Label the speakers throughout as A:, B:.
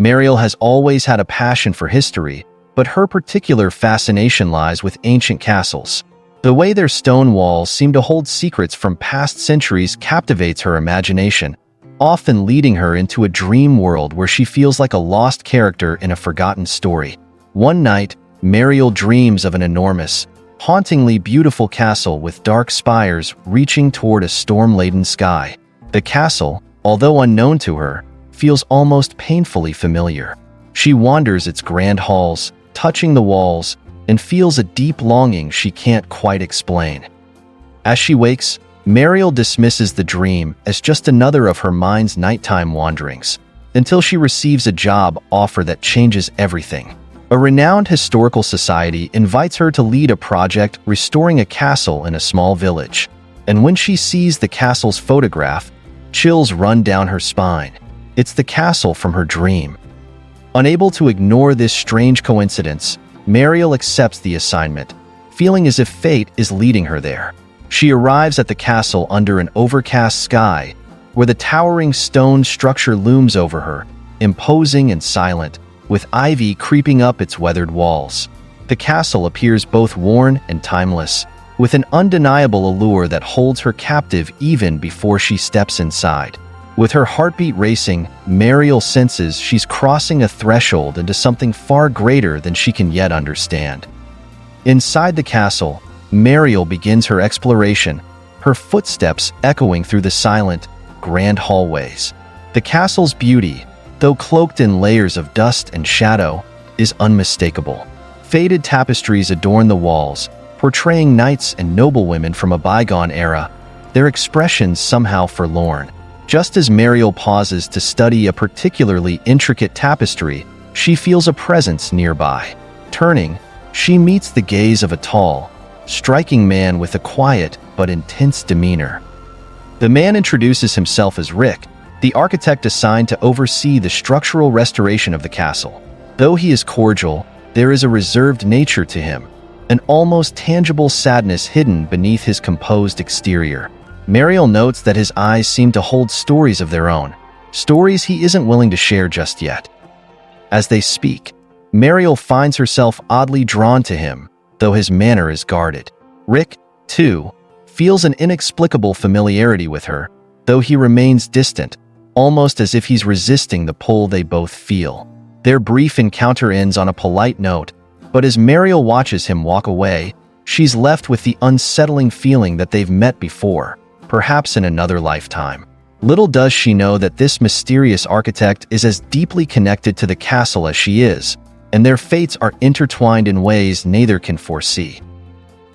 A: Mariel has always had a passion for history, but her particular fascination lies with ancient castles. The way their stone walls seem to hold secrets from past centuries captivates her imagination, often leading her into a dream world where she feels like a lost character in a forgotten story. One night, Mariel dreams of an enormous, hauntingly beautiful castle with dark spires reaching toward a storm-laden sky. The castle, although unknown to her, feels almost painfully familiar. She wanders its grand halls, touching the walls, and feels a deep longing she can't quite explain. As she wakes, Mariel dismisses the dream as just another of her mind's nighttime wanderings, until she receives a job offer that changes everything. A renowned historical society invites her to lead a project restoring a castle in a small village, and when she sees the castle's photograph, chills run down her spine. It's the castle from her dream. Unable to ignore this strange coincidence, Mariel accepts the assignment, feeling as if fate is leading her there. She arrives at the castle under an overcast sky, where the towering stone structure looms over her, imposing and silent, with ivy creeping up its weathered walls. The castle appears both worn and timeless, with an undeniable allure that holds her captive even before she steps inside. With her heartbeat racing, Mariel senses she's crossing a threshold into something far greater than she can yet understand. Inside the castle, Mariel begins her exploration, her footsteps echoing through the silent, grand hallways. The castle's beauty, though cloaked in layers of dust and shadow, is unmistakable. Faded tapestries adorn the walls, portraying knights and noblewomen from a bygone era, their expressions somehow forlorn. Just as Mariel pauses to study a particularly intricate tapestry, she feels a presence nearby. Turning, she meets the gaze of a tall, striking man with a quiet but intense demeanor. The man introduces himself as Rick, the architect assigned to oversee the structural restoration of the castle. Though he is cordial, there is a reserved nature to him, an almost tangible sadness hidden beneath his composed exterior. Mariel notes that his eyes seem to hold stories of their own, stories he isn't willing to share just yet. As they speak, Mariel finds herself oddly drawn to him, though his manner is guarded. Rick, too, feels an inexplicable familiarity with her, though he remains distant, almost as if he's resisting the pull they both feel. Their brief encounter ends on a polite note, but as Mariel watches him walk away, she's left with the unsettling feeling that they've met before, perhaps in another lifetime. Little does she know that this mysterious architect is as deeply connected to the castle as she is, and their fates are intertwined in ways neither can foresee.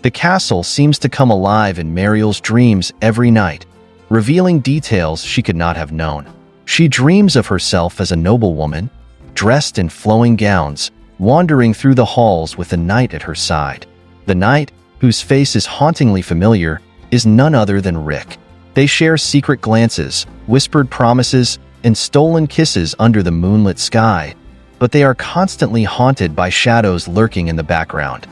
A: The castle seems to come alive in Mariel's dreams every night, revealing details she could not have known. She dreams of herself as a noblewoman, dressed in flowing gowns, wandering through the halls with a knight at her side. The knight, whose face is hauntingly familiar, is none other than Rick. They share secret glances, whispered promises, and stolen kisses under the moonlit sky, but they are constantly haunted by shadows lurking in the background.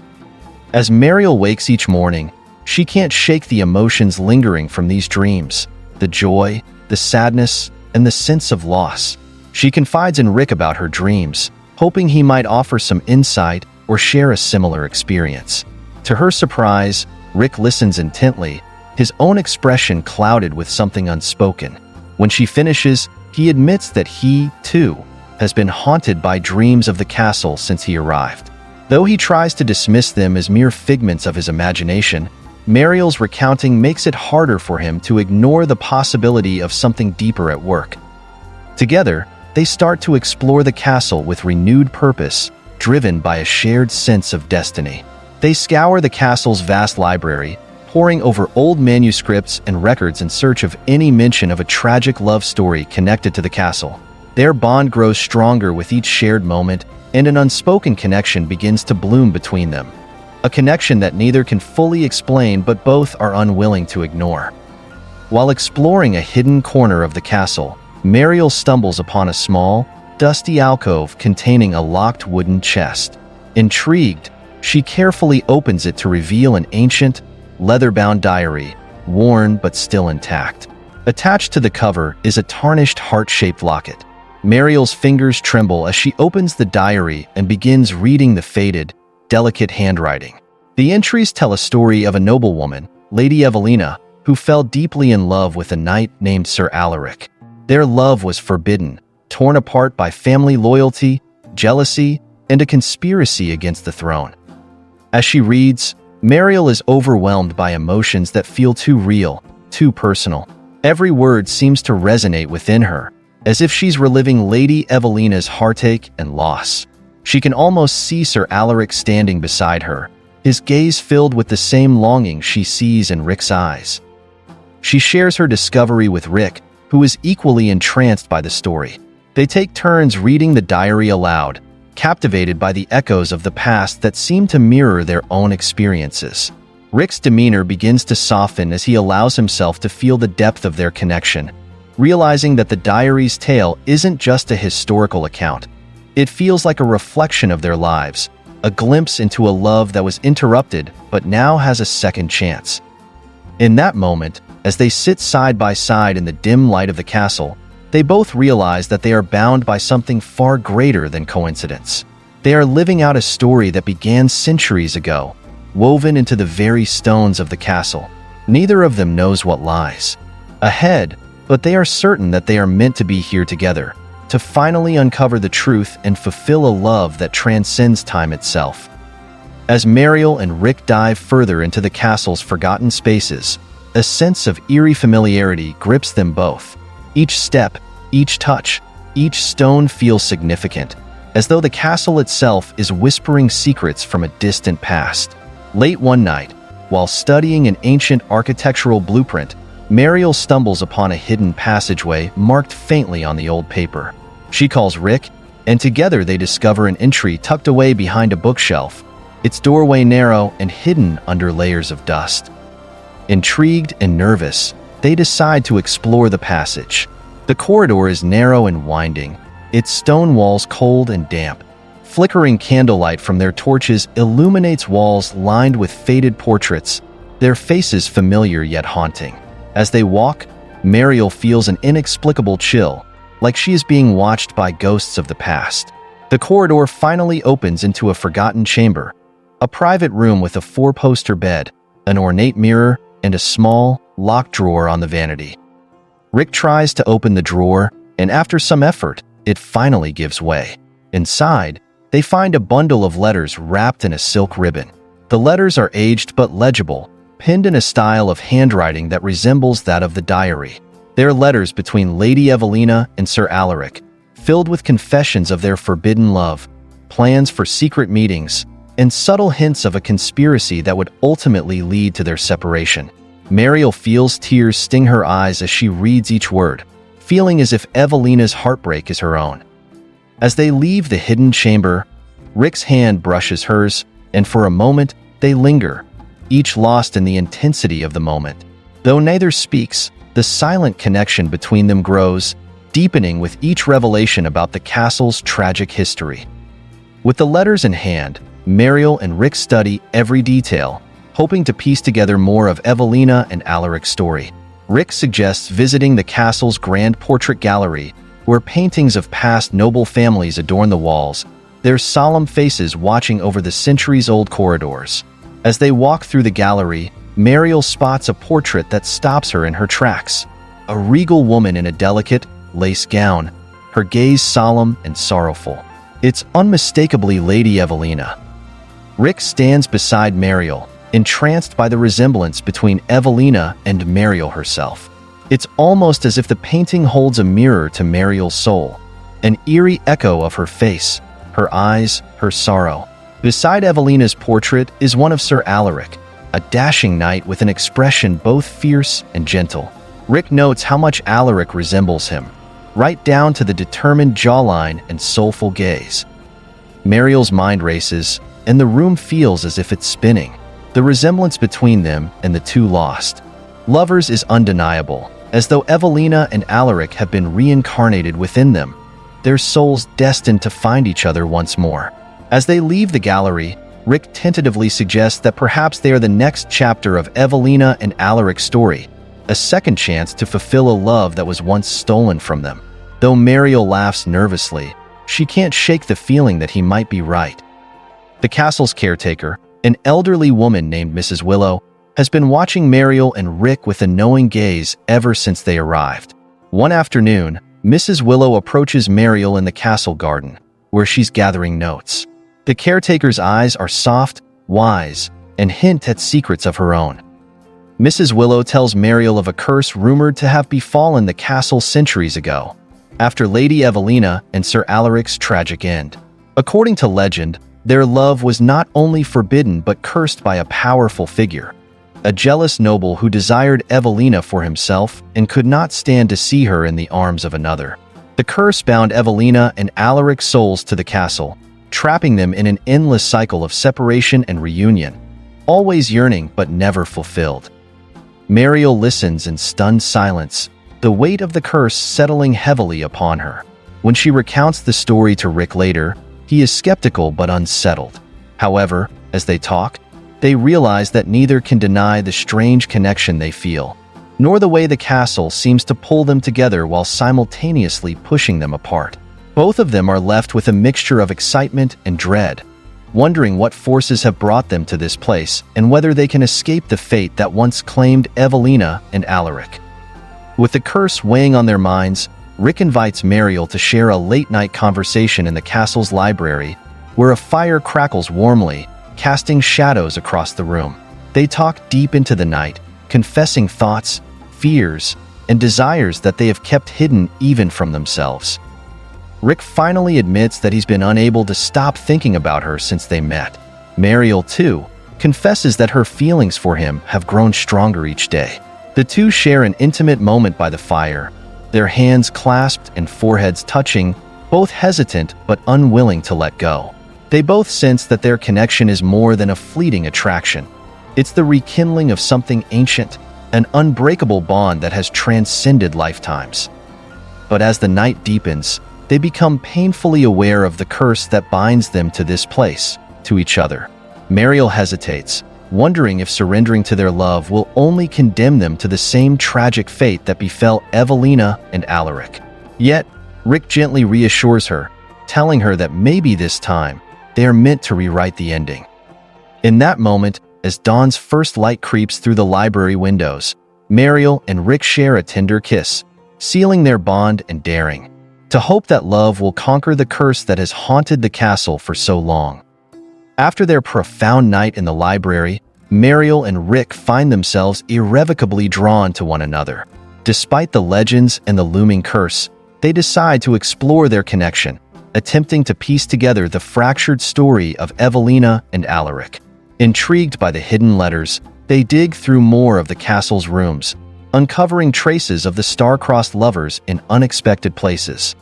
A: As Mariel wakes each morning, she can't shake the emotions lingering from these dreams, the joy, the sadness, and the sense of loss. She confides in Rick about her dreams, hoping he might offer some insight or share a similar experience. To her surprise, Rick listens intently, his own expression clouded with something unspoken. When she finishes, he admits that he, too, has been haunted by dreams of the castle since he arrived. Though he tries to dismiss them as mere figments of his imagination, Mariel's recounting makes it harder for him to ignore the possibility of something deeper at work. Together, they start to explore the castle with renewed purpose, driven by a shared sense of destiny. They scour the castle's vast library, poring over old manuscripts and records in search of any mention of a tragic love story connected to the castle. Their bond grows stronger with each shared moment, and an unspoken connection begins to bloom between them. A connection that neither can fully explain but both are unwilling to ignore. While exploring a hidden corner of the castle, Mariel stumbles upon a small, dusty alcove containing a locked wooden chest. Intrigued, she carefully opens it to reveal an ancient, leather-bound diary, worn but still intact. Attached to the cover is a tarnished heart-shaped locket. Mariel's fingers tremble as she opens the diary and begins reading the faded, delicate handwriting. The entries tell a story of a noblewoman, Lady Evelina, who fell deeply in love with a knight named Sir Alaric. Their love was forbidden, torn apart by family loyalty, jealousy, and a conspiracy against the throne. As she reads, Mariel is overwhelmed by emotions that feel too real, too personal. Every word seems to resonate within her, as if she's reliving Lady Evelina's heartache and loss. She can almost see Sir Alaric standing beside her, his gaze filled with the same longing she sees in Rick's eyes. She shares her discovery with Rick, who is equally entranced by the story. They take turns reading the diary aloud, captivated by the echoes of the past that seem to mirror their own experiences. Rick's demeanor begins to soften as he allows himself to feel the depth of their connection, realizing that the diary's tale isn't just a historical account. It feels like a reflection of their lives, a glimpse into a love that was interrupted but now has a second chance. In that moment, as they sit side by side in the dim light of the castle, they both realize that they are bound by something far greater than coincidence. They are living out a story that began centuries ago, woven into the very stones of the castle. Neither of them knows what lies ahead, but they are certain that they are meant to be here together, to finally uncover the truth and fulfill a love that transcends time itself. As Mariel and Rick dive further into the castle's forgotten spaces, a sense of eerie familiarity grips them both. Each step, each touch, each stone feels significant, as though the castle itself is whispering secrets from a distant past. Late one night, while studying an ancient architectural blueprint, Mariel stumbles upon a hidden passageway marked faintly on the old paper. She calls Rick, and together they discover an entry tucked away behind a bookshelf, its doorway narrow and hidden under layers of dust. Intrigued and nervous, they decide to explore the passage. The corridor is narrow and winding, its stone walls cold and damp. Flickering candlelight from their torches illuminates walls lined with faded portraits, their faces familiar yet haunting. As they walk, Mariel feels an inexplicable chill, like she is being watched by ghosts of the past. The corridor finally opens into a forgotten chamber, a private room with a four-poster bed, an ornate mirror, and a small, locked drawer on the vanity. Rick tries to open the drawer, and after some effort, it finally gives way. Inside, they find a bundle of letters wrapped in a silk ribbon. The letters are aged but legible, penned in a style of handwriting that resembles that of the diary. They are letters between Lady Evelina and Sir Alaric, filled with confessions of their forbidden love, plans for secret meetings, and subtle hints of a conspiracy that would ultimately lead to their separation. Mariel feels tears sting her eyes as she reads each word, feeling as if Evelina's heartbreak is her own. As they leave the hidden chamber, Rick's hand brushes hers, and for a moment, they linger, each lost in the intensity of the moment. Though neither speaks, the silent connection between them grows, deepening with each revelation about the castle's tragic history. With the letters in hand, Mariel and Rick study every detail, hoping to piece together more of Evelina and Alaric's story. Rick suggests visiting the castle's grand portrait gallery, where paintings of past noble families adorn the walls, their solemn faces watching over the centuries-old corridors. As they walk through the gallery, Mariel spots a portrait that stops her in her tracks. A regal woman in a delicate, lace gown, her gaze solemn and sorrowful. It's unmistakably Lady Evelina. Rick stands beside Mariel, entranced by the resemblance between Evelina and Mariel herself. It's almost as if the painting holds a mirror to Mariel's soul, an eerie echo of her face, her eyes, her sorrow. Beside Evelina's portrait is one of Sir Alaric, a dashing knight with an expression both fierce and gentle. Rick notes how much Alaric resembles him, right down to the determined jawline and soulful gaze. Mariel's mind races, and the room feels as if it's spinning. The resemblance between them and the two lost lovers is undeniable, as though Evelina and Alaric have been reincarnated within them, their souls destined to find each other once more. As they leave the gallery, Rick tentatively suggests that perhaps they are the next chapter of Evelina and Alaric's story, a second chance to fulfill a love that was once stolen from them. Though Mariel laughs nervously, she can't shake the feeling that he might be right. The castle's caretaker, an elderly woman named Mrs. Willow, has been watching Mariel and Rick with a knowing gaze ever since they arrived. One afternoon, Mrs. Willow approaches Mariel in the castle garden, where she's gathering notes. The caretaker's eyes are soft, wise, and hint at secrets of her own. Mrs. Willow tells Mariel of a curse rumored to have befallen the castle centuries ago, after Lady Evelina and Sir Alaric's tragic end. According to legend, their love was not only forbidden but cursed by a powerful figure, a jealous noble who desired Evelina for himself and could not stand to see her in the arms of another. The curse bound Evelina and Alaric's souls to the castle, trapping them in an endless cycle of separation and reunion, always yearning but never fulfilled. Mariel listens in stunned silence, the weight of the curse settling heavily upon her. When she recounts the story to Rick later, he is skeptical but unsettled. However, as they talk, they realize that neither can deny the strange connection they feel, nor the way the castle seems to pull them together while simultaneously pushing them apart. Both of them are left with a mixture of excitement and dread, wondering what forces have brought them to this place and whether they can escape the fate that once claimed Evelina and Alaric. With the curse weighing on their minds, Rick invites Mariel to share a late-night conversation in the castle's library, where a fire crackles warmly, casting shadows across the room. They talk deep into the night, confessing thoughts, fears, and desires that they have kept hidden even from themselves. Rick finally admits that he's been unable to stop thinking about her since they met. Mariel, too, confesses that her feelings for him have grown stronger each day. The two share an intimate moment by the fire, their hands clasped and foreheads touching, both hesitant but unwilling to let go. They both sense that their connection is more than a fleeting attraction. It's the rekindling of something ancient, an unbreakable bond that has transcended lifetimes. But as the night deepens, they become painfully aware of the curse that binds them to this place, to each other. Mariel hesitates, wondering if surrendering to their love will only condemn them to the same tragic fate that befell Evelina and Alaric. Yet, Rick gently reassures her, telling her that maybe this time, they are meant to rewrite the ending. In that moment, as dawn's first light creeps through the library windows, Mariel and Rick share a tender kiss, sealing their bond and daring to hope that love will conquer the curse that has haunted the castle for so long. After their profound night in the library, Mariel and Rick find themselves irrevocably drawn to one another. Despite the legends and the looming curse, they decide to explore their connection, attempting to piece together the fractured story of Evelina and Alaric. Intrigued by the hidden letters, they dig through more of the castle's rooms, uncovering traces of the star-crossed lovers in unexpected places.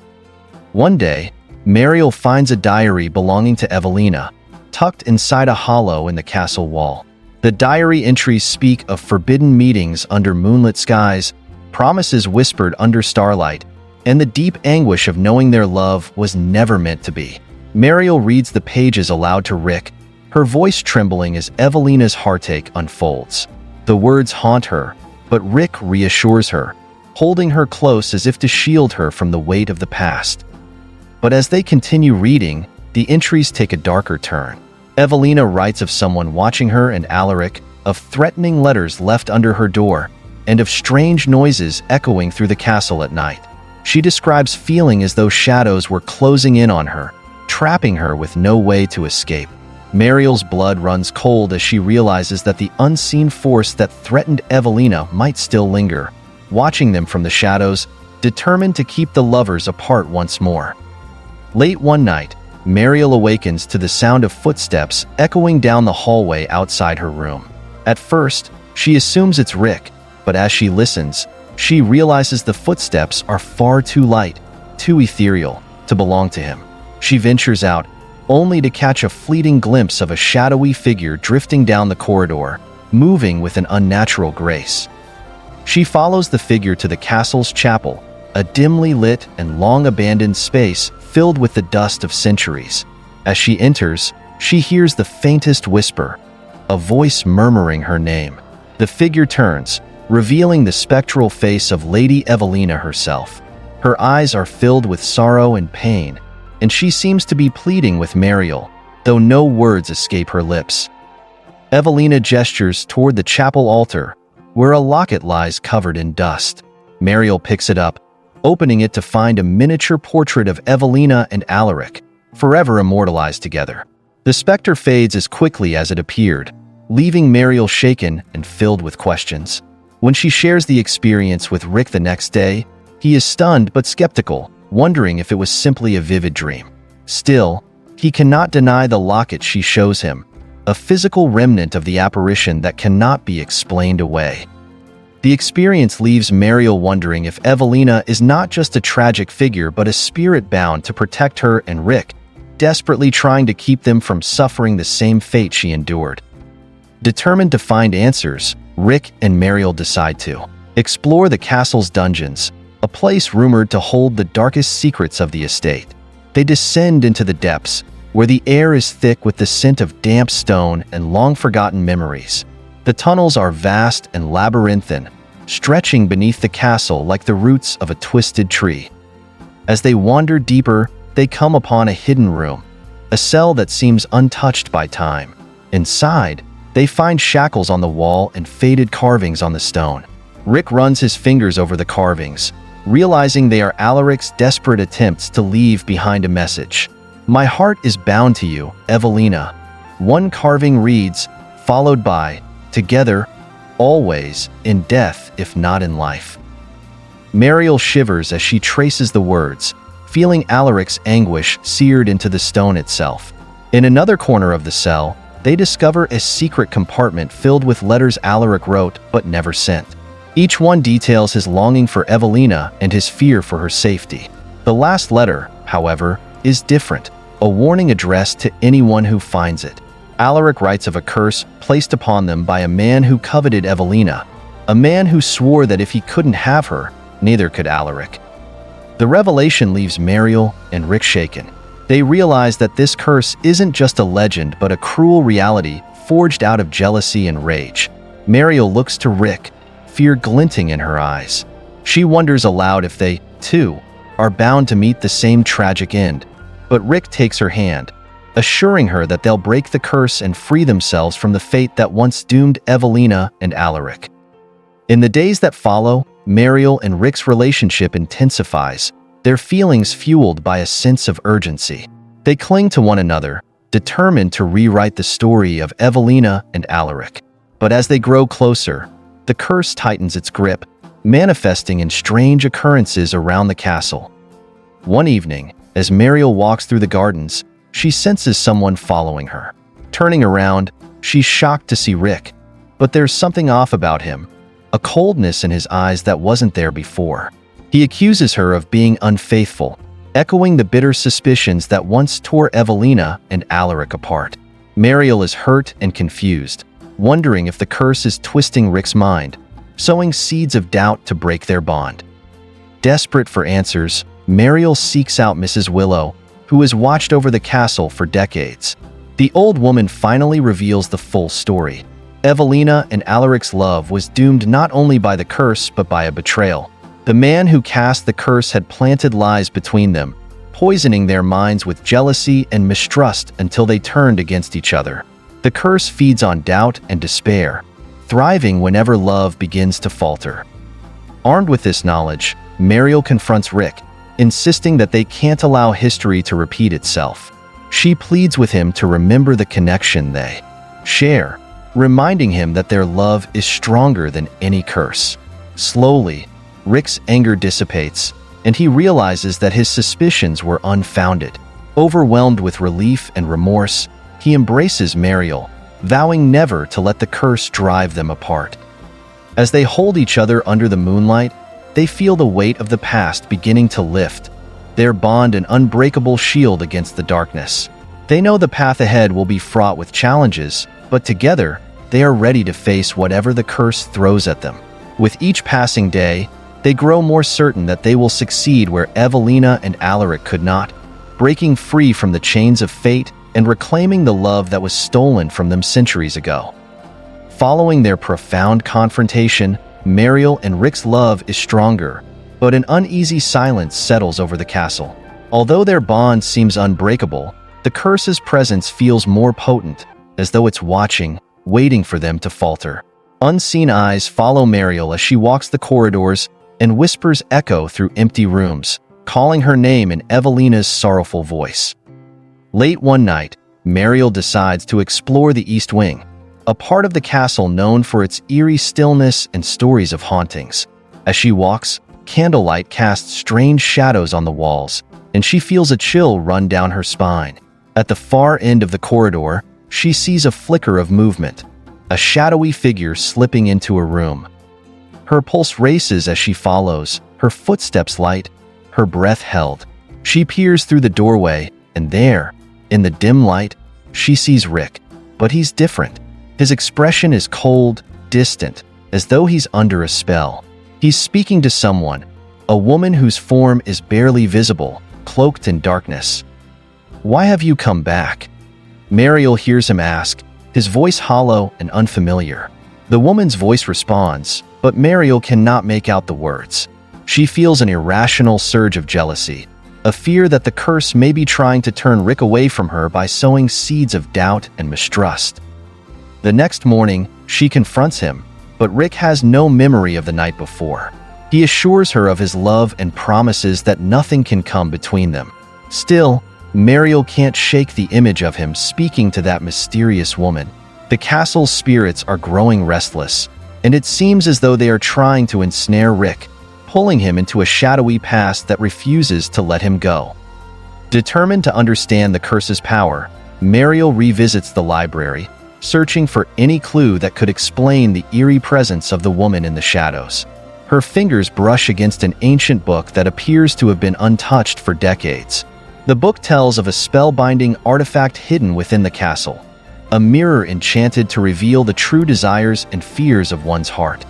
A: One day, Mariel finds a diary belonging to Evelina, tucked inside a hollow in the castle wall. The diary entries speak of forbidden meetings under moonlit skies, promises whispered under starlight, and the deep anguish of knowing their love was never meant to be. Mariel reads the pages aloud to Rick, her voice trembling as Evelina's heartache unfolds. The words haunt her, but Rick reassures her, holding her close as if to shield her from the weight of the past. But as they continue reading, the entries take a darker turn. Evelina writes of someone watching her and Alaric, of threatening letters left under her door, and of strange noises echoing through the castle at night. She describes feeling as though shadows were closing in on her, trapping her with no way to escape. Mariel's blood runs cold as she realizes that the unseen force that threatened Evelina might still linger, watching them from the shadows, determined to keep the lovers apart once more. Late one night, Mariel awakens to the sound of footsteps echoing down the hallway outside her room. At first, she assumes it's Rick, but as she listens, she realizes the footsteps are far too light, too ethereal, to belong to him. She ventures out, only to catch a fleeting glimpse of a shadowy figure drifting down the corridor, moving with an unnatural grace. She follows the figure to the castle's chapel, a dimly lit and long-abandoned space filled with the dust of centuries. As she enters, she hears the faintest whisper, a voice murmuring her name. The figure turns, revealing the spectral face of Lady Evelina herself. Her eyes are filled with sorrow and pain, and she seems to be pleading with Mariel, though no words escape her lips. Evelina gestures toward the chapel altar, where a locket lies covered in dust. Mariel picks it up, opening it to find a miniature portrait of Evelina and Alaric, forever immortalized together. The specter fades as quickly as it appeared, leaving Mariel shaken and filled with questions. When she shares the experience with Rick the next day, he is stunned but skeptical, wondering if it was simply a vivid dream. Still, he cannot deny the locket she shows him, a physical remnant of the apparition that cannot be explained away. The experience leaves Mariel wondering if Evelina is not just a tragic figure but a spirit bound to protect her and Rick, desperately trying to keep them from suffering the same fate she endured. Determined to find answers, Rick and Mariel decide to explore the castle's dungeons, a place rumored to hold the darkest secrets of the estate. They descend into the depths, where the air is thick with the scent of damp stone and long-forgotten memories. The tunnels are vast and labyrinthine, stretching beneath the castle like the roots of a twisted tree. As they wander deeper, they come upon a hidden room, a cell that seems untouched by time. Inside, they find shackles on the wall and faded carvings on the stone. Rick runs his fingers over the carvings, realizing they are Alaric's desperate attempts to leave behind a message. "My heart is bound to you, Evelina." One carving reads, followed by, "Together, always, in death if not in life." Mariel shivers as she traces the words, feeling Alaric's anguish seared into the stone itself. In another corner of the cell, they discover a secret compartment filled with letters Alaric wrote but never sent. Each one details his longing for Evelina and his fear for her safety. The last letter, however, is different, a warning addressed to anyone who finds it. Alaric writes of a curse placed upon them by a man who coveted Evelina, a man who swore that if he couldn't have her, neither could Alaric. The revelation leaves Mariel and Rick shaken. They realize that this curse isn't just a legend but a cruel reality forged out of jealousy and rage. Mariel looks to Rick, fear glinting in her eyes. She wonders aloud if they, too, are bound to meet the same tragic end. But Rick takes her hand, assuring her that they'll break the curse and free themselves from the fate that once doomed Evelina and Alaric. In the days that follow, Mariel and Rick's relationship intensifies, their feelings fueled by a sense of urgency. They cling to one another, determined to rewrite the story of Evelina and Alaric. But as they grow closer, the curse tightens its grip, manifesting in strange occurrences around the castle. One evening, as Mariel walks through the gardens, she senses someone following her. Turning around, she's shocked to see Rick, but there's something off about him, a coldness in his eyes that wasn't there before. He accuses her of being unfaithful, echoing the bitter suspicions that once tore Evelina and Alaric apart. Mariel is hurt and confused, wondering if the curse is twisting Rick's mind, sowing seeds of doubt to break their bond. Desperate for answers, Mariel seeks out Mrs. Willow, who has watched over the castle for decades. The old woman finally reveals the full story. Evelina and Alaric's love was doomed not only by the curse but by a betrayal. The man who cast the curse had planted lies between them, poisoning their minds with jealousy and mistrust until they turned against each other. The curse feeds on doubt and despair, thriving whenever love begins to falter. Armed with this knowledge, Mariel confronts Rick, insisting that they can't allow history to repeat itself. She pleads with him to remember the connection they share, reminding him that their love is stronger than any curse. Slowly, Rick's anger dissipates, and he realizes that his suspicions were unfounded. Overwhelmed with relief and remorse, he embraces Mariel, vowing never to let the curse drive them apart. As they hold each other under the moonlight, they feel the weight of the past beginning to lift, their bond an unbreakable shield against the darkness. They know the path ahead will be fraught with challenges, but together, they are ready to face whatever the curse throws at them. With each passing day, they grow more certain that they will succeed where Evelina and Alaric could not, breaking free from the chains of fate and reclaiming the love that was stolen from them centuries ago. Following their profound confrontation, Mariel and Rick's love is stronger, but an uneasy silence settles over the castle. Although their bond seems unbreakable, the curse's presence feels more potent, as though it's watching, waiting for them to falter. Unseen eyes follow Mariel as she walks the corridors, and whispers echo through empty rooms, calling her name in Evelina's sorrowful voice. Late one night, Mariel decides to explore the East Wing, a part of the castle known for its eerie stillness and stories of hauntings. As she walks, candlelight casts strange shadows on the walls, and she feels a chill run down her spine. At the far end of the corridor, she sees a flicker of movement, a shadowy figure slipping into a room. Her pulse races as she follows, her footsteps light, her breath held. She peers through the doorway, and there, in the dim light, she sees Rick. But he's different. His expression is cold, distant, as though he's under a spell. He's speaking to someone, a woman whose form is barely visible, cloaked in darkness. "Why have you come back?" Mariel hears him ask, his voice hollow and unfamiliar. The woman's voice responds, but Mariel cannot make out the words. She feels an irrational surge of jealousy, a fear that the curse may be trying to turn Rick away from her by sowing seeds of doubt and mistrust. The next morning, she confronts him, but Rick has no memory of the night before. He assures her of his love and promises that nothing can come between them. Still, Mariel can't shake the image of him speaking to that mysterious woman. The castle's spirits are growing restless, and it seems as though they are trying to ensnare Rick, pulling him into a shadowy past that refuses to let him go. Determined to understand the curse's power, Mariel revisits the library, searching for any clue that could explain the eerie presence of the woman in the shadows. Her fingers brush against an ancient book that appears to have been untouched for decades. The book tells of a spellbinding artifact hidden within the castle, a mirror enchanted to reveal the true desires and fears of one's heart.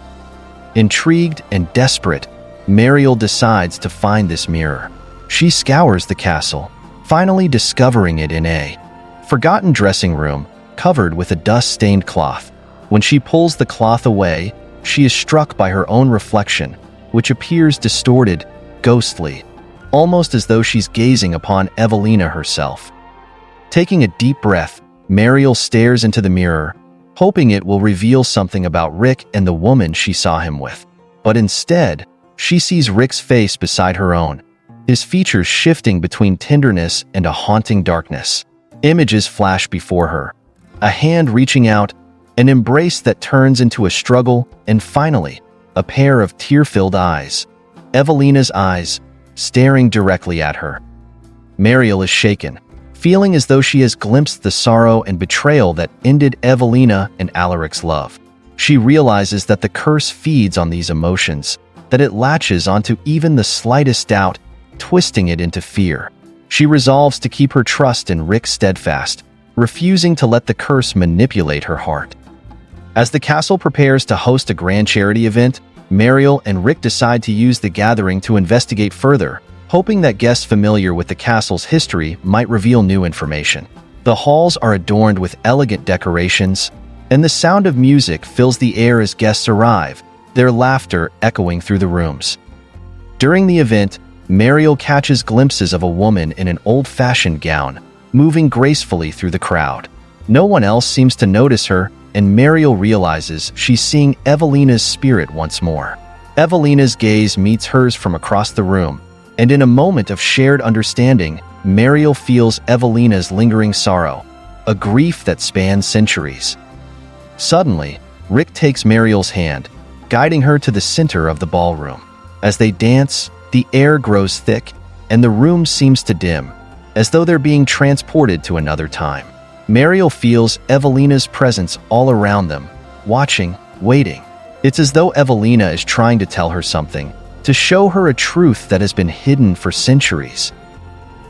A: Intrigued and desperate, Mariel decides to find this mirror. She scours the castle, finally discovering it in a forgotten dressing room covered with a dust-stained cloth. When she pulls the cloth away, she is struck by her own reflection, which appears distorted, ghostly, almost as though she's gazing upon Evelina herself. Taking a deep breath, Mariel stares into the mirror, hoping it will reveal something about Rick and the woman she saw him with. But instead, she sees Rick's face beside her own, his features shifting between tenderness and a haunting darkness. Images flash before her, a hand reaching out, an embrace that turns into a struggle, and finally, a pair of tear-filled eyes. Evelina's eyes, staring directly at her. Mariel is shaken, feeling as though she has glimpsed the sorrow and betrayal that ended Evelina and Alaric's love. She realizes that the curse feeds on these emotions, that it latches onto even the slightest doubt, twisting it into fear. She resolves to keep her trust in Rick steadfast, refusing to let the curse manipulate her heart. As the castle prepares to host a grand charity event, Mariel and Rick decide to use the gathering to investigate further, hoping that guests familiar with the castle's history might reveal new information. The halls are adorned with elegant decorations, and the sound of music fills the air as guests arrive, their laughter echoing through the rooms. During the event, Mariel catches glimpses of a woman in an old-fashioned gown, moving gracefully through the crowd. No one else seems to notice her, and Mariel realizes she's seeing Evelina's spirit once more. Evelina's gaze meets hers from across the room, and in a moment of shared understanding, Mariel feels Evelina's lingering sorrow, a grief that spans centuries. Suddenly, Rick takes Mariel's hand, guiding her to the center of the ballroom. As they dance, the air grows thick, and the room seems to dim, as though they're being transported to another time. Mariel feels Evelina's presence all around them, watching, waiting. It's as though Evelina is trying to tell her something, to show her a truth that has been hidden for centuries.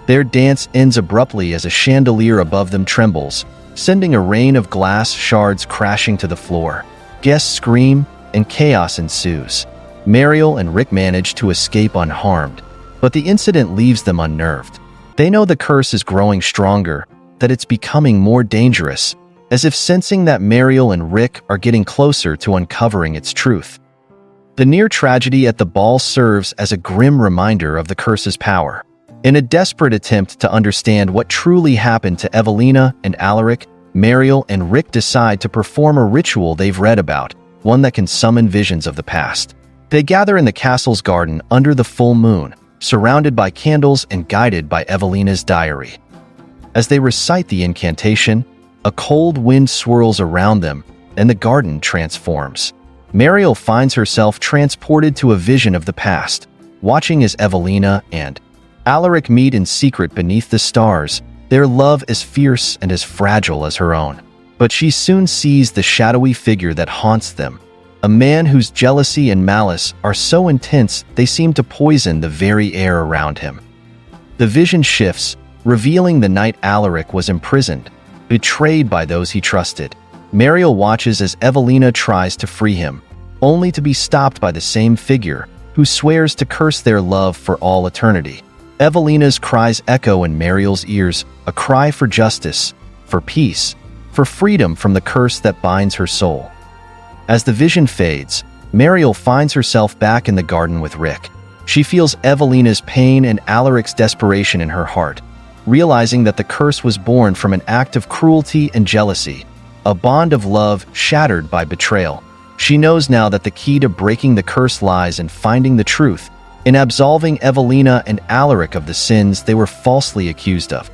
A: Their dance ends abruptly as a chandelier above them trembles, sending a rain of glass shards crashing to the floor. Guests scream, and chaos ensues. Mariel and Rick manage to escape unharmed, but the incident leaves them unnerved. They know the curse is growing stronger, that it's becoming more dangerous, as if sensing that Mariel and Rick are getting closer to uncovering its truth. The near tragedy at the ball serves as a grim reminder of the curse's power. In a desperate attempt to understand what truly happened to Evelina and Alaric, Mariel and Rick decide to perform a ritual they've read about, one that can summon visions of the past. They gather in the castle's garden under the full moon, surrounded by candles and guided by Evelina's diary. As they recite the incantation, a cold wind swirls around them, and the garden transforms. Mariel finds herself transported to a vision of the past, watching as Evelina and Alaric meet in secret beneath the stars, their love as fierce and as fragile as her own. But she soon sees the shadowy figure that haunts them, a man whose jealousy and malice are so intense they seem to poison the very air around him. The vision shifts, revealing the night Alaric was imprisoned, betrayed by those he trusted. Mariel watches as Evelina tries to free him, only to be stopped by the same figure, who swears to curse their love for all eternity. Evelina's cries echo in Mariel's ears, a cry for justice, for peace, for freedom from the curse that binds her soul. As the vision fades, Mariel finds herself back in the garden with Rick. She feels Evelina's pain and Alaric's desperation in her heart, realizing that the curse was born from an act of cruelty and jealousy, a bond of love shattered by betrayal. She knows now that the key to breaking the curse lies in finding the truth, in absolving Evelina and Alaric of the sins they were falsely accused of.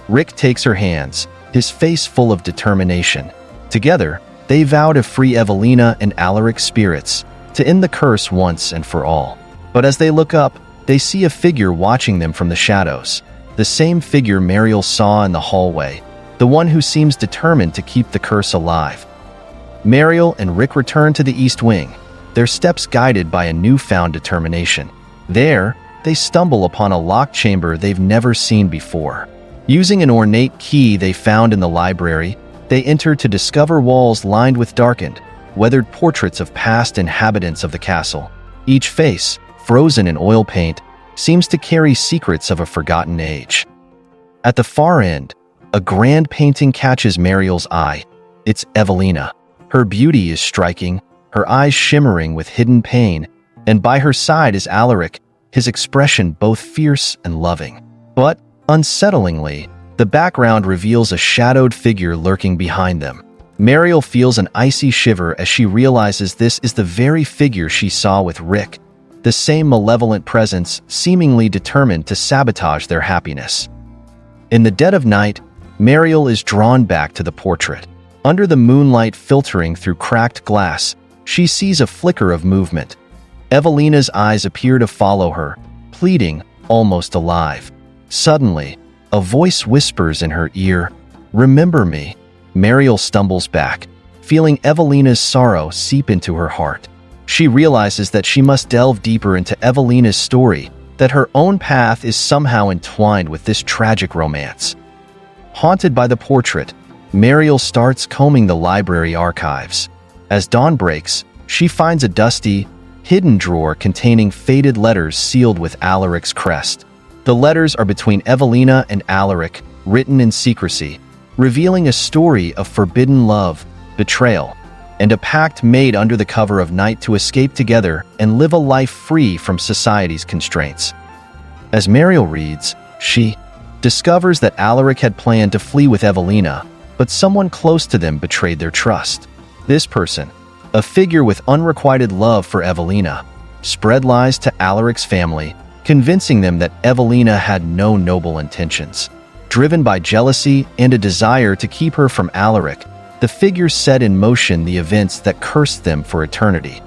A: Rick takes her hands, his face full of determination. Together, they vow to free Evelina and Alaric's spirits, to end the curse once and for all. But as they look up, they see a figure watching them from the shadows. The same figure Mariel saw in the hallway, the one who seems determined to keep the curse alive. Mariel and Rick return to the East Wing, their steps guided by a newfound determination. There, they stumble upon a locked chamber they've never seen before. Using an ornate key they found in the library, they enter to discover walls lined with darkened, weathered portraits of past inhabitants of the castle. Each face, frozen in oil paint, seems to carry secrets of a forgotten age. At the far end, a grand painting catches Mariel's eye. It's Evelina. Her beauty is striking, her eyes shimmering with hidden pain, and by her side is Alaric, his expression both fierce and loving. But, unsettlingly, the background reveals a shadowed figure lurking behind them. Mariel feels an icy shiver as she realizes this is the very figure she saw with Rick, the same malevolent presence seemingly determined to sabotage their happiness. In the dead of night, Mariel is drawn back to the portrait. Under the moonlight filtering through cracked glass, she sees a flicker of movement. Evelina's eyes appear to follow her, pleading, almost alive. Suddenly, a voice whispers in her ear, "Remember me." Mariel stumbles back, feeling Evelina's sorrow seep into her heart. She realizes that she must delve deeper into Evelina's story, that her own path is somehow entwined with this tragic romance. Haunted by the portrait, Mariel starts combing the library archives. As dawn breaks, she finds a dusty, hidden drawer containing faded letters sealed with Alaric's crest. The letters are between Evelina and Alaric, written in secrecy, revealing a story of forbidden love, betrayal, and a pact made under the cover of night to escape together and live a life free from society's constraints. As Mariel reads, she discovers that Alaric had planned to flee with Evelina, but someone close to them betrayed their trust. This person, a figure with unrequited love for Evelina, spread lies to Alaric's family, convincing them that Evelina had no noble intentions. Driven by jealousy and a desire to keep her from Alaric, the figure set in motion the events that cursed them for eternity.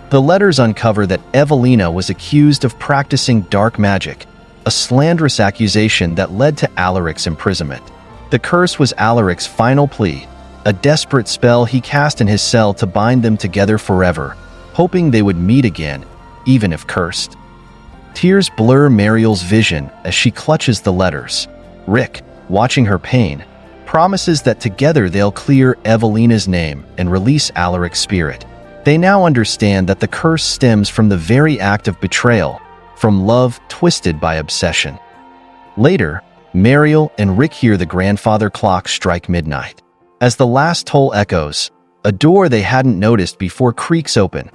A: The letters uncover that Evelina was accused of practicing dark magic, a slanderous accusation that led to Alaric's imprisonment. The curse was Alaric's final plea, a desperate spell he cast in his cell to bind them together forever, hoping they would meet again, even if cursed. Tears blur Mariel's vision as she clutches the letters. Rick, watching her pain, promises that together they'll clear Evelina's name and release Alaric's spirit. They now understand that the curse stems from the very act of betrayal, from love twisted by obsession. Later, Mariel and Rick hear the grandfather clock strike midnight. As the last toll echoes, a door they hadn't noticed before creaks open.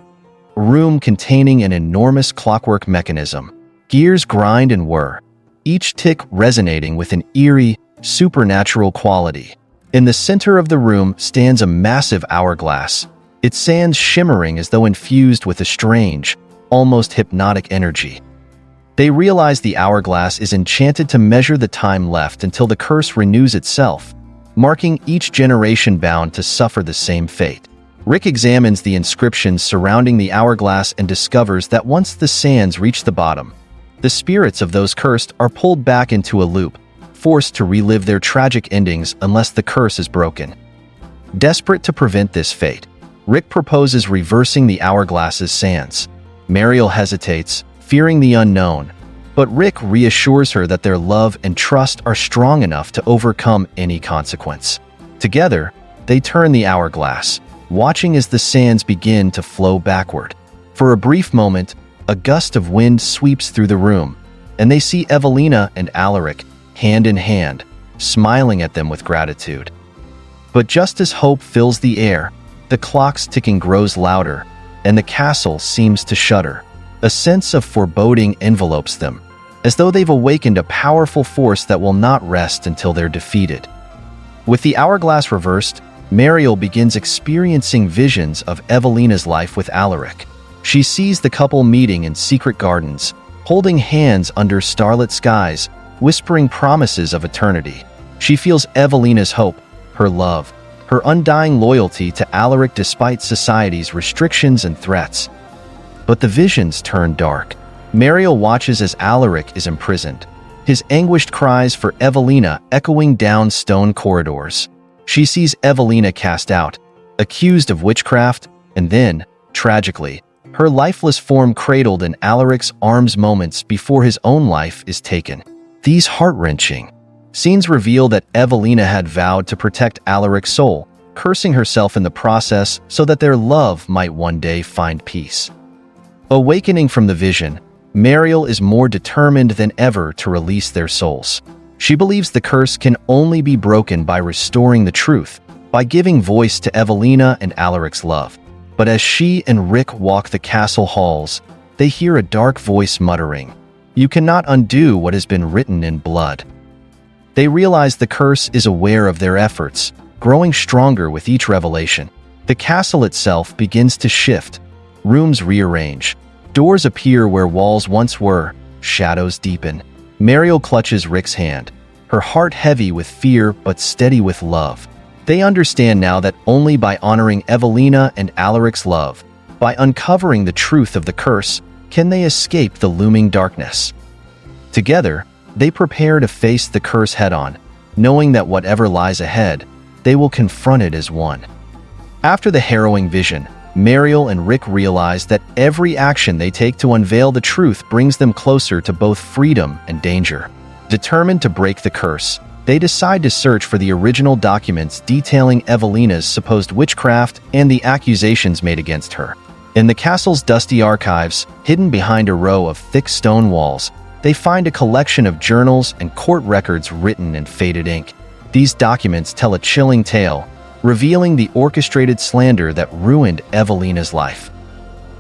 A: a room containing an enormous clockwork mechanism. Gears grind and whir, each tick resonating with an eerie, supernatural quality. In the center of the room stands a massive hourglass, its sands shimmering as though infused with a strange, almost hypnotic energy. They realize the hourglass is enchanted to measure the time left until the curse renews itself, marking each generation bound to suffer the same fate. Rick examines the inscriptions surrounding the hourglass and discovers that once the sands reach the bottom, the spirits of those cursed are pulled back into a loop, forced to relive their tragic endings unless the curse is broken. Desperate to prevent this fate, Rick proposes reversing the hourglass's sands. Mariel hesitates, fearing the unknown, but Rick reassures her that their love and trust are strong enough to overcome any consequence. Together, they turn the hourglass, watching as the sands begin to flow backward. For a brief moment, a gust of wind sweeps through the room, and they see Evelina and Alaric, hand in hand, smiling at them with gratitude. But just as hope fills the air, the clock's ticking grows louder, and the castle seems to shudder. A sense of foreboding envelopes them, as though they've awakened a powerful force that will not rest until they're defeated. With the hourglass reversed, Mariel begins experiencing visions of Evelina's life with Alaric. She sees the couple meeting in secret gardens, holding hands under starlit skies, whispering promises of eternity. She feels Evelina's hope, her love, her undying loyalty to Alaric despite society's restrictions and threats. But the visions turn dark. Mariel watches as Alaric is imprisoned, his anguished cries for Evelina echoing down stone corridors. She sees Evelina cast out, accused of witchcraft, and then, tragically, her lifeless form cradled in Alaric's arms moments before his own life is taken. These heart-wrenching scenes reveal that Evelina had vowed to protect Alaric's soul, cursing herself in the process so that their love might one day find peace. Awakening from the vision, Mariel is more determined than ever to release their souls. She believes the curse can only be broken by restoring the truth, by giving voice to Evelina and Alaric's love. But as she and Rick walk the castle halls, they hear a dark voice muttering, "You cannot undo what has been written in blood." They realize the curse is aware of their efforts, growing stronger with each revelation. The castle itself begins to shift. Rooms rearrange. Doors appear where walls once were. Shadows deepen. Mariel clutches Rick's hand, her heart heavy with fear but steady with love. They understand now that only by honoring Evelina and Alaric's love, by uncovering the truth of the curse, can they escape the looming darkness. Together, they prepare to face the curse head-on, knowing that whatever lies ahead, they will confront it as one. After the harrowing vision, Mariel and Rick realize that every action they take to unveil the truth brings them closer to both freedom and danger. Determined to break the curse, they decide to search for the original documents detailing Evelina's supposed witchcraft and the accusations made against her. In the castle's dusty archives, hidden behind a row of thick stone walls, they find a collection of journals and court records written in faded ink. These documents tell a chilling tale, revealing the orchestrated slander that ruined Evelina's life.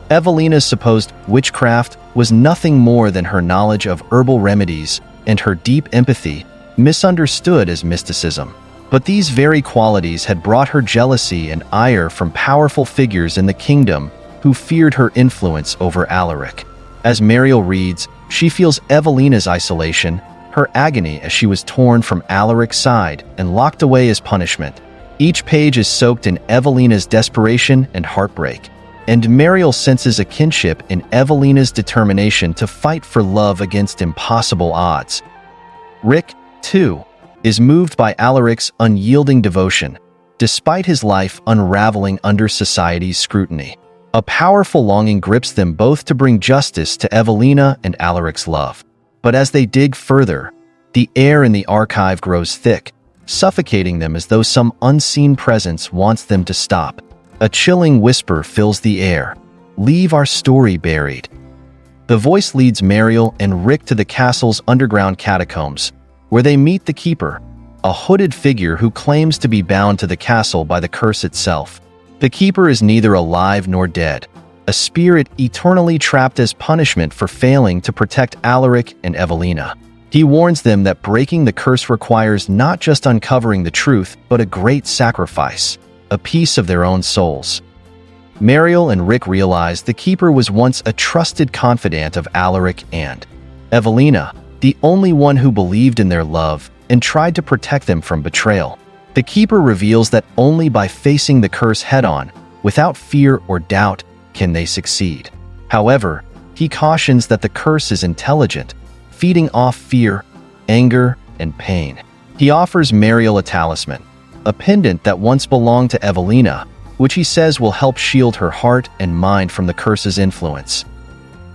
A: Evelina's supposed witchcraft was nothing more than her knowledge of herbal remedies and her deep empathy, misunderstood as mysticism. But these very qualities had brought her jealousy and ire from powerful figures in the kingdom who feared her influence over Alaric. As Mariel reads, she feels Evelina's isolation, her agony as she was torn from Alaric's side and locked away as punishment. Each page is soaked in Evelina's desperation and heartbreak, and Mariel senses a kinship in Evelina's determination to fight for love against impossible odds. Rick, too, is moved by Alaric's unyielding devotion, despite his life unraveling under society's scrutiny. A powerful longing grips them both to bring justice to Evelina and Alaric's love. But as they dig further, the air in the archive grows thick, suffocating them as though some unseen presence wants them to stop. A chilling whisper fills the air. "Leave our story buried." The voice leads Mariel and Rick to the castle's underground catacombs, where they meet the Keeper, a hooded figure who claims to be bound to the castle by the curse itself. The Keeper is neither alive nor dead, a spirit eternally trapped as punishment for failing to protect Alaric and Evelina. He warns them that breaking the curse requires not just uncovering the truth, but a great sacrifice, a piece of their own souls. Mariel and Rick realize the Keeper was once a trusted confidant of Alaric and Evelina, the only one who believed in their love and tried to protect them from betrayal. The Keeper reveals that only by facing the curse head-on, without fear or doubt, can they succeed. However, he cautions that the curse is intelligent, feeding off fear, anger, and pain. He offers Mariel a talisman, a pendant that once belonged to Evelina, which he says will help shield her heart and mind from the curse's influence.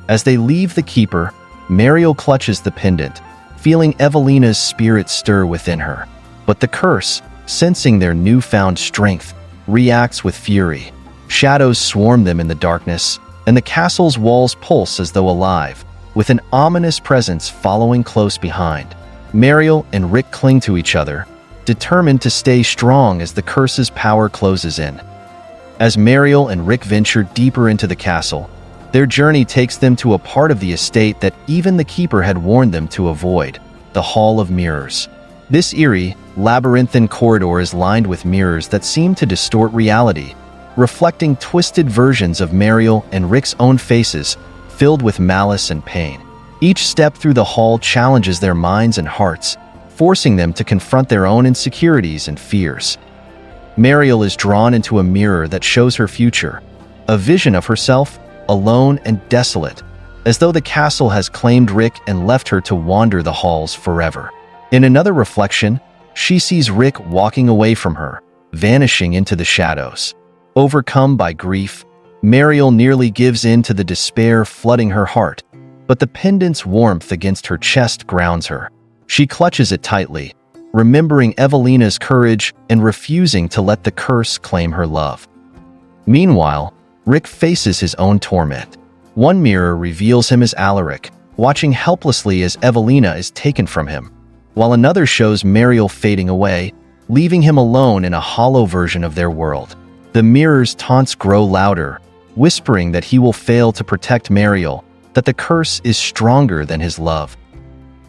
A: As they leave the Keeper, Mariel clutches the pendant, feeling Evelina's spirit stir within her. But the curse, sensing their newfound strength, reacts with fury. Shadows swarm them in the darkness, and the castle's walls pulse as though alive, with an ominous presence following close behind. Mariel and Rick cling to each other, determined to stay strong as the curse's power closes in. As Mariel and Rick venture deeper into the castle, their journey takes them to a part of the estate that even the Keeper had warned them to avoid, the Hall of Mirrors. This eerie, labyrinthine corridor is lined with mirrors that seem to distort reality, reflecting twisted versions of Mariel and Rick's own faces, filled with malice and pain. Each step through the hall challenges their minds and hearts, forcing them to confront their own insecurities and fears. Mariel is drawn into a mirror that shows her future, a vision of herself, alone and desolate, as though the castle has claimed Rick and left her to wander the halls forever. In another reflection, she sees Rick walking away from her, vanishing into the shadows. Overcome by grief, Mariel nearly gives in to the despair flooding her heart, but the pendant's warmth against her chest grounds her. She clutches it tightly, remembering Evelina's courage and refusing to let the curse claim her love. Meanwhile, Rick faces his own torment. One mirror reveals him as Alaric, watching helplessly as Evelina is taken from him, while another shows Mariel fading away, leaving him alone in a hollow version of their world. The mirror's taunts grow louder, whispering that he will fail to protect Mariel, that the curse is stronger than his love.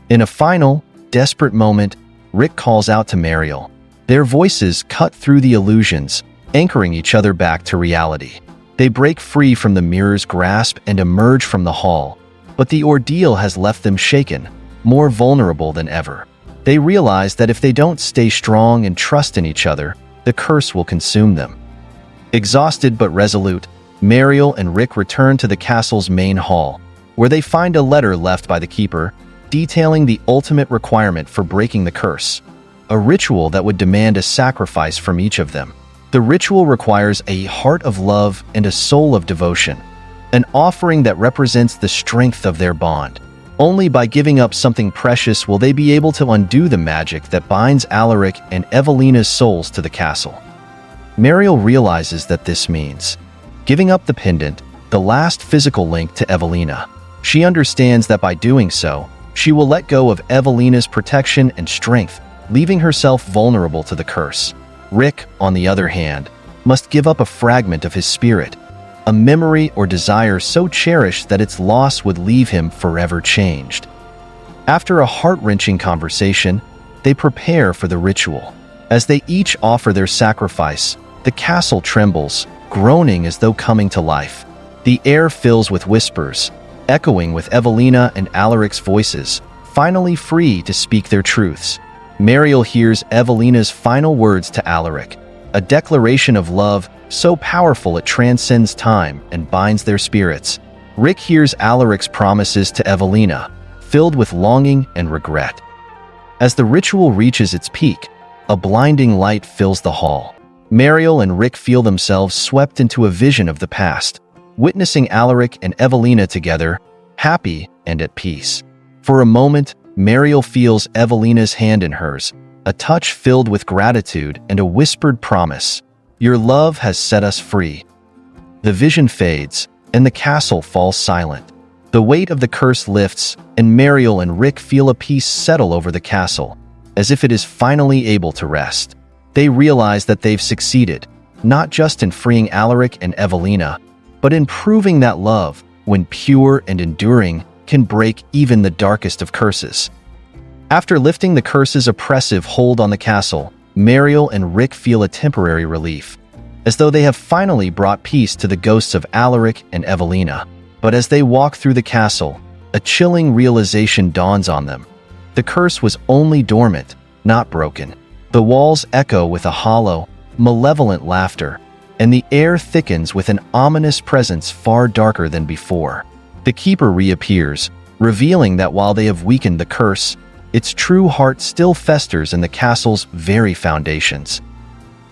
A: In a final, desperate moment, Rick calls out to Mariel. Their voices cut through the illusions, anchoring each other back to reality. They break free from the mirror's grasp and emerge from the hall, but the ordeal has left them shaken, more vulnerable than ever. They realize that if they don't stay strong and trust in each other, the curse will consume them. Exhausted but resolute, Mariel and Rick return to the castle's main hall, where they find a letter left by the Keeper, detailing the ultimate requirement for breaking the curse, a ritual that would demand a sacrifice from each of them. The ritual requires a heart of love and a soul of devotion, an offering that represents the strength of their bond. Only by giving up something precious will they be able to undo the magic that binds Alaric and Evelina's souls to the castle. Mariel realizes that this means giving up the pendant, the last physical link to Evelina. She understands that by doing so, she will let go of Evelina's protection and strength, leaving herself vulnerable to the curse. Rick, on the other hand, must give up a fragment of his spirit, a memory or desire so cherished that its loss would leave him forever changed. After a heart-wrenching conversation, they prepare for the ritual. As they each offer their sacrifice, the castle trembles, groaning as though coming to life. The air fills with whispers, echoing with Evelina and Alaric's voices, finally free to speak their truths. Mariel hears Evelina's final words to Alaric, a declaration of love so powerful it transcends time and binds their spirits. Rick hears Alaric's promises to Evelina, filled with longing and regret. As the ritual reaches its peak, a blinding light fills the hall. Mariel and Rick feel themselves swept into a vision of the past, witnessing Alaric and Evelina together, happy and at peace. For a moment, Mariel feels Evelina's hand in hers, a touch filled with gratitude and a whispered promise. "Your love has set us free." The vision fades, and the castle falls silent. The weight of the curse lifts, and Mariel and Rick feel a peace settle over the castle, as if it is finally able to rest. They realize that they've succeeded, not just in freeing Alaric and Evelina, but in proving that love, when pure and enduring, can break even the darkest of curses. After lifting the curse's oppressive hold on the castle, Mariel and Rick feel a temporary relief, as though they have finally brought peace to the ghosts of Alaric and Evelina. But as they walk through the castle, a chilling realization dawns on them. The curse was only dormant, not broken. The walls echo with a hollow, malevolent laughter, and the air thickens with an ominous presence far darker than before. The keeper reappears, revealing that while they have weakened the curse, its true heart still festers in the castle's very foundations.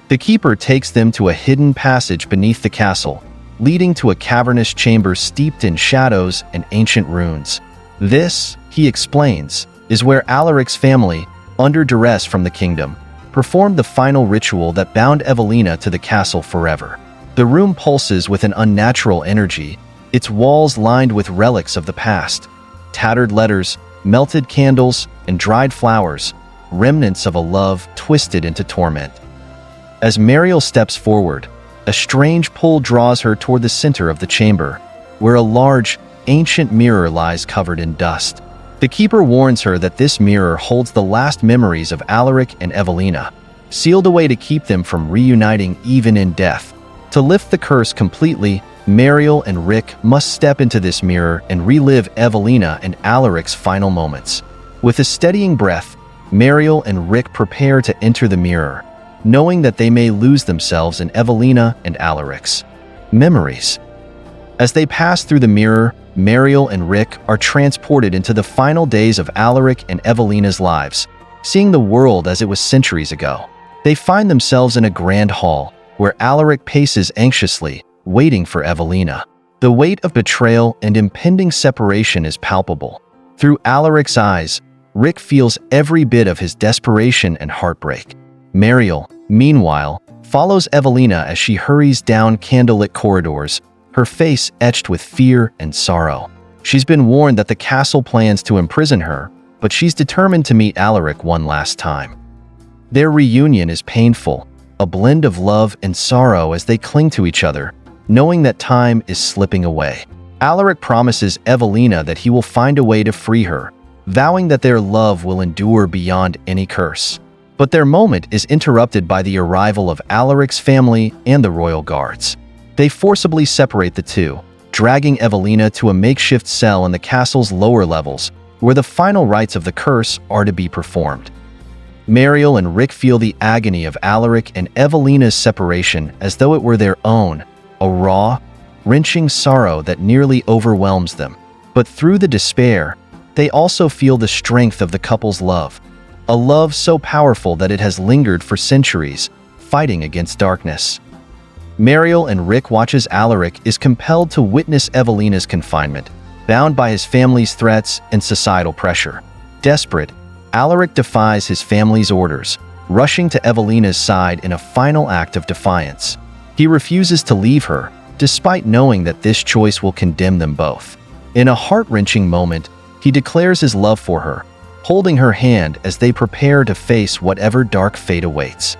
A: The keeper takes them to a hidden passage beneath the castle, leading to a cavernous chamber steeped in shadows and ancient runes. This, he explains, is where Alaric's family, under duress from the kingdom, performed the final ritual that bound Evelina to the castle forever. The room pulses with an unnatural energy, its walls lined with relics of the past, tattered letters, melted candles, and dried flowers, remnants of a love twisted into torment. As Mariel steps forward, a strange pull draws her toward the center of the chamber, where a large, ancient mirror lies covered in dust. The keeper warns her that this mirror holds the last memories of Alaric and Evelina, sealed away to keep them from reuniting even in death. To lift the curse completely, Mariel and Rick must step into this mirror and relive Evelina and Alaric's final moments. With a steadying breath, Mariel and Rick prepare to enter the mirror, knowing that they may lose themselves in Evelina and Alaric's memories. As they pass through the mirror, Mariel and Rick are transported into the final days of Alaric and Evelina's lives, seeing the world as it was centuries ago. They find themselves in a grand hall, where Alaric paces anxiously, waiting for Evelina. The weight of betrayal and impending separation is palpable. Through Alaric's eyes, Rick feels every bit of his desperation and heartbreak. Mariel, meanwhile, follows Evelina as she hurries down candlelit corridors, her face etched with fear and sorrow. She's been warned that the castle plans to imprison her, but she's determined to meet Alaric one last time. Their reunion is painful, a blend of love and sorrow as they cling to each other, knowing that time is slipping away. Alaric promises Evelina that he will find a way to free her, vowing that their love will endure beyond any curse. But their moment is interrupted by the arrival of Alaric's family and the royal guards. They forcibly separate the two, dragging Evelina to a makeshift cell in the castle's lower levels, where the final rites of the curse are to be performed. Mariel and Rick feel the agony of Alaric and Evelina's separation as though it were their own, a raw, wrenching sorrow that nearly overwhelms them. But through the despair, they also feel the strength of the couple's love, a love so powerful that it has lingered for centuries, fighting against darkness. Mariel and Rick watch as Alaric is compelled to witness Evelina's confinement, bound by his family's threats and societal pressure. Desperate, Alaric defies his family's orders, rushing to Evelina's side in a final act of defiance. He refuses to leave her, despite knowing that this choice will condemn them both. In a heart-wrenching moment, he declares his love for her, holding her hand as they prepare to face whatever dark fate awaits.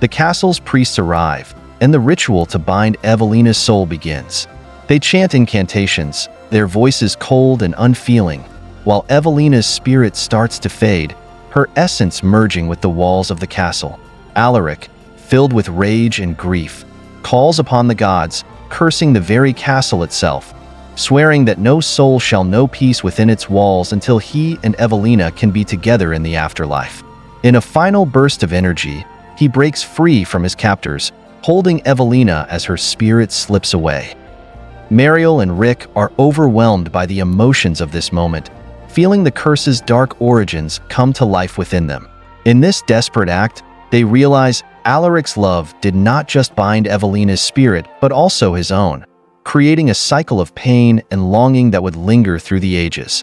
A: The castle's priests arrive, and the ritual to bind Evelina's soul begins. They chant incantations, their voices cold and unfeeling, while Evelina's spirit starts to fade, her essence merging with the walls of the castle. Alaric, filled with rage and grief, calls upon the gods, cursing the very castle itself, swearing that no soul shall know peace within its walls until he and Evelina can be together in the afterlife. In a final burst of energy, he breaks free from his captors, holding Evelina as her spirit slips away. Mariel and Rick are overwhelmed by the emotions of this moment, feeling the curse's dark origins come to life within them. In this desperate act, they realize Alaric's love did not just bind Evelina's spirit, but also his own, creating a cycle of pain and longing that would linger through the ages.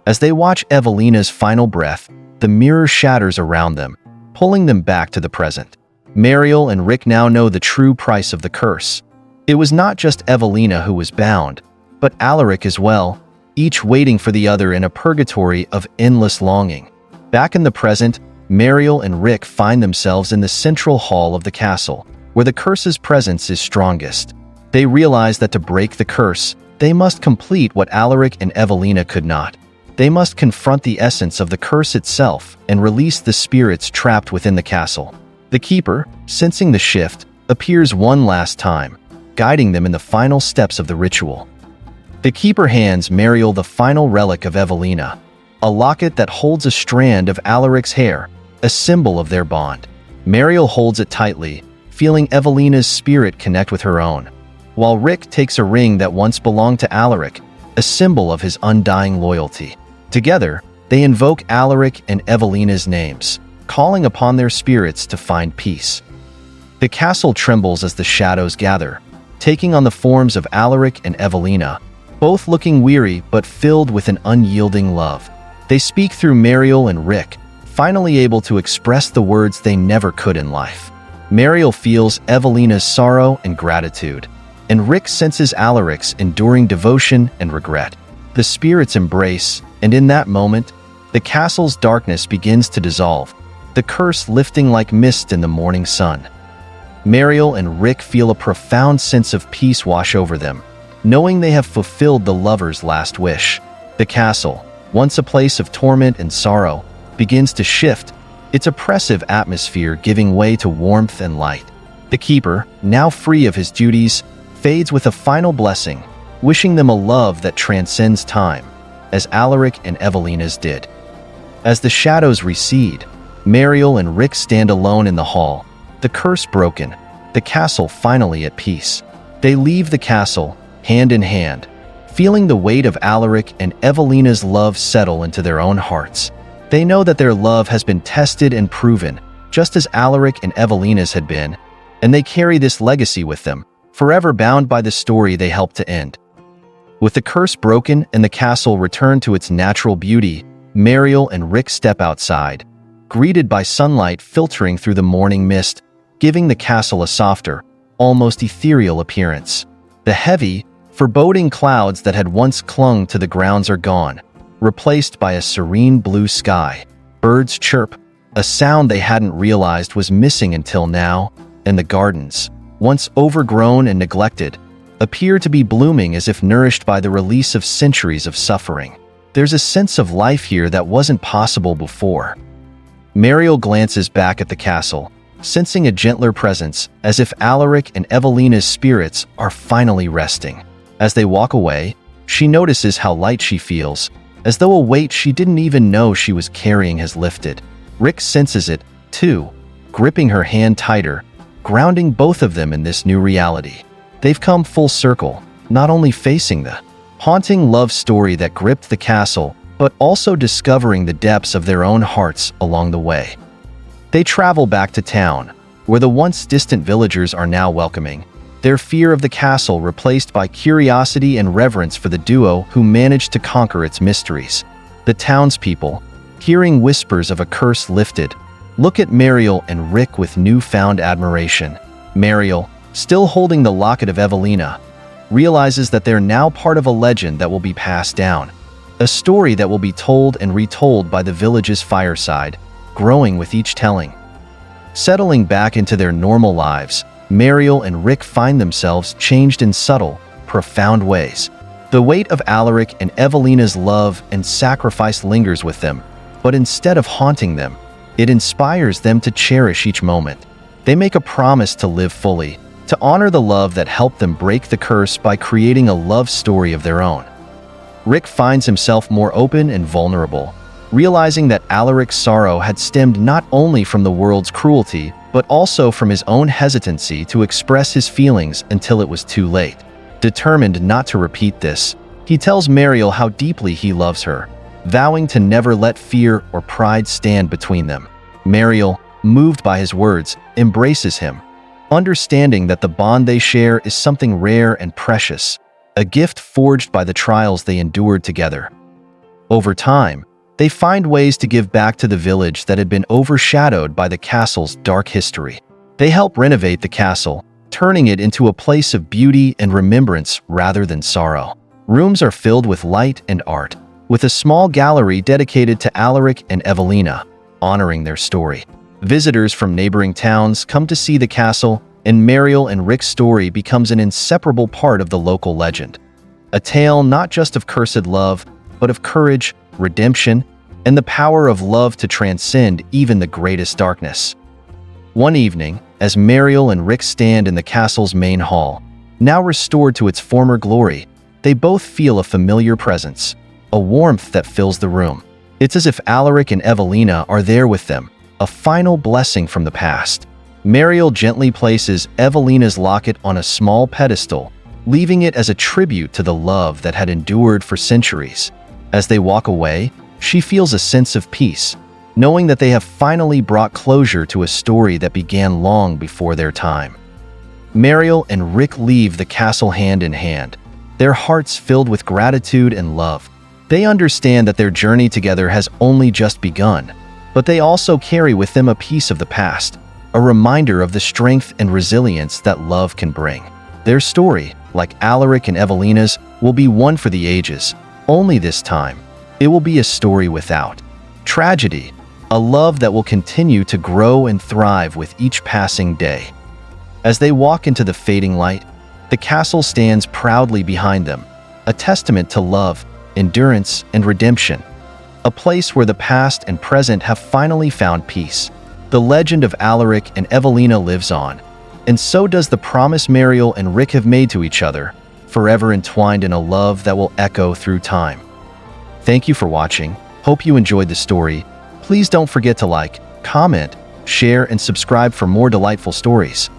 A: As they watch Evelina's final breath, the mirror shatters around them, pulling them back to the present. Mariel and Rick now know the true price of the curse. It was not just Evelina who was bound, but Alaric as well, each waiting for the other in a purgatory of endless longing. Back in the present, Mariel and Rick find themselves in the central hall of the castle, where the curse's presence is strongest. They realize that to break the curse, they must complete what Alaric and Evelina could not. They must confront the essence of the curse itself and release the spirits trapped within the castle. The keeper, sensing the shift, appears one last time, guiding them in the final steps of the ritual. The keeper hands Mariel the final relic of Evelina, a locket that holds a strand of Alaric's hair, a symbol of their bond. Mariel holds it tightly, feeling Evelina's spirit connect with her own, while Rick takes a ring that once belonged to Alaric, a symbol of his undying loyalty. Together, they invoke Alaric and Evelina's names, calling upon their spirits to find peace. The castle trembles as the shadows gather, taking on the forms of Alaric and Evelina, both looking weary but filled with an unyielding love. They speak through Mariel and Rick, finally able to express the words they never could in life. Mariel feels Evelina's sorrow and gratitude, and Rick senses Alaric's enduring devotion and regret. The spirits embrace, and in that moment, the castle's darkness begins to dissolve, the curse lifting like mist in the morning sun. Mariel and Rick feel a profound sense of peace wash over them, knowing they have fulfilled the lover's last wish. The castle, once a place of torment and sorrow, begins to shift, its oppressive atmosphere giving way to warmth and light. The keeper, now free of his duties, fades with a final blessing, wishing them a love that transcends time, as Alaric and Evelina's did. As the shadows recede, Mariel and Rick stand alone in the hall, the curse broken, the castle finally at peace. They leave the castle, hand in hand, feeling the weight of Alaric and Evelina's love settle into their own hearts. They know that their love has been tested and proven, just as Alaric and Evelina's had been, and they carry this legacy with them, forever bound by the story they helped to end. With the curse broken and the castle returned to its natural beauty, Mariel and Rick step outside, greeted by sunlight filtering through the morning mist, giving the castle a softer, almost ethereal appearance. The heavy, foreboding clouds that had once clung to the grounds are gone, replaced by a serene blue sky. Birds chirp, a sound they hadn't realized was missing until now, and the gardens, once overgrown and neglected, appear to be blooming as if nourished by the release of centuries of suffering. There's a sense of life here that wasn't possible before. Mariel glances back at the castle, sensing a gentler presence, as if Alaric and Evelina's spirits are finally resting. As they walk away, she notices how light she feels, as though a weight she didn't even know she was carrying has lifted. Rick senses it, too, gripping her hand tighter, grounding both of them in this new reality. They've come full circle, not only facing the haunting love story that gripped the castle, but also discovering the depths of their own hearts along the way. They travel back to town, where the once distant villagers are now welcoming, their fear of the castle replaced by curiosity and reverence for the duo who managed to conquer its mysteries. The townspeople, hearing whispers of a curse lifted, look at Mariel and Rick with newfound admiration. Mariel, still holding the locket of Evelina, realizes that they're now part of a legend that will be passed down, a story that will be told and retold by the village's fireside, growing with each telling. Settling back into their normal lives, Mariel and Rick find themselves changed in subtle, profound ways. The weight of Alaric and Evelina's love and sacrifice lingers with them, but instead of haunting them, it inspires them to cherish each moment. They make a promise to live fully, to honor the love that helped them break the curse by creating a love story of their own. Rick finds himself more open and vulnerable, realizing that Alaric's sorrow had stemmed not only from the world's cruelty, but also from his own hesitancy to express his feelings until it was too late. Determined not to repeat this, he tells Mariel how deeply he loves her, vowing to never let fear or pride stand between them. Mariel, moved by his words, embraces him, understanding that the bond they share is something rare and precious, a gift forged by the trials they endured together. Over time, they find ways to give back to the village that had been overshadowed by the castle's dark history. They help renovate the castle, turning it into a place of beauty and remembrance rather than sorrow. Rooms are filled with light and art, with a small gallery dedicated to Alaric and Evelina, honoring their story. Visitors from neighboring towns come to see the castle, and Mariel and Rick's story becomes an inseparable part of the local legend. A tale not just of cursed love, but of courage, redemption, and the power of love to transcend even the greatest darkness. One evening, as Mariel and Rick stand in the castle's main hall, now restored to its former glory, they both feel a familiar presence, a warmth that fills the room. It's as if Alaric and Evelina are there with them, a final blessing from the past. Mariel gently places Evelina's locket on a small pedestal, leaving it as a tribute to the love that had endured for centuries. As they walk away, she feels a sense of peace, knowing that they have finally brought closure to a story that began long before their time. Mariel and Rick leave the castle hand in hand, their hearts filled with gratitude and love. They understand that their journey together has only just begun, but they also carry with them a piece of the past, a reminder of the strength and resilience that love can bring. Their story, like Alaric and Evelina's, will be one for the ages. Only this time, it will be a story without tragedy, a love that will continue to grow and thrive with each passing day. As they walk into the fading light, the castle stands proudly behind them, a testament to love, endurance, and redemption. A place where the past and present have finally found peace. The legend of Alaric and Evelina lives on, and so does the promise Mariel and Rick have made to each other, forever entwined in a love that will echo through time. Thank you for watching. Hope you enjoyed the story. Please don't forget to like, comment, share, and subscribe for more delightful stories.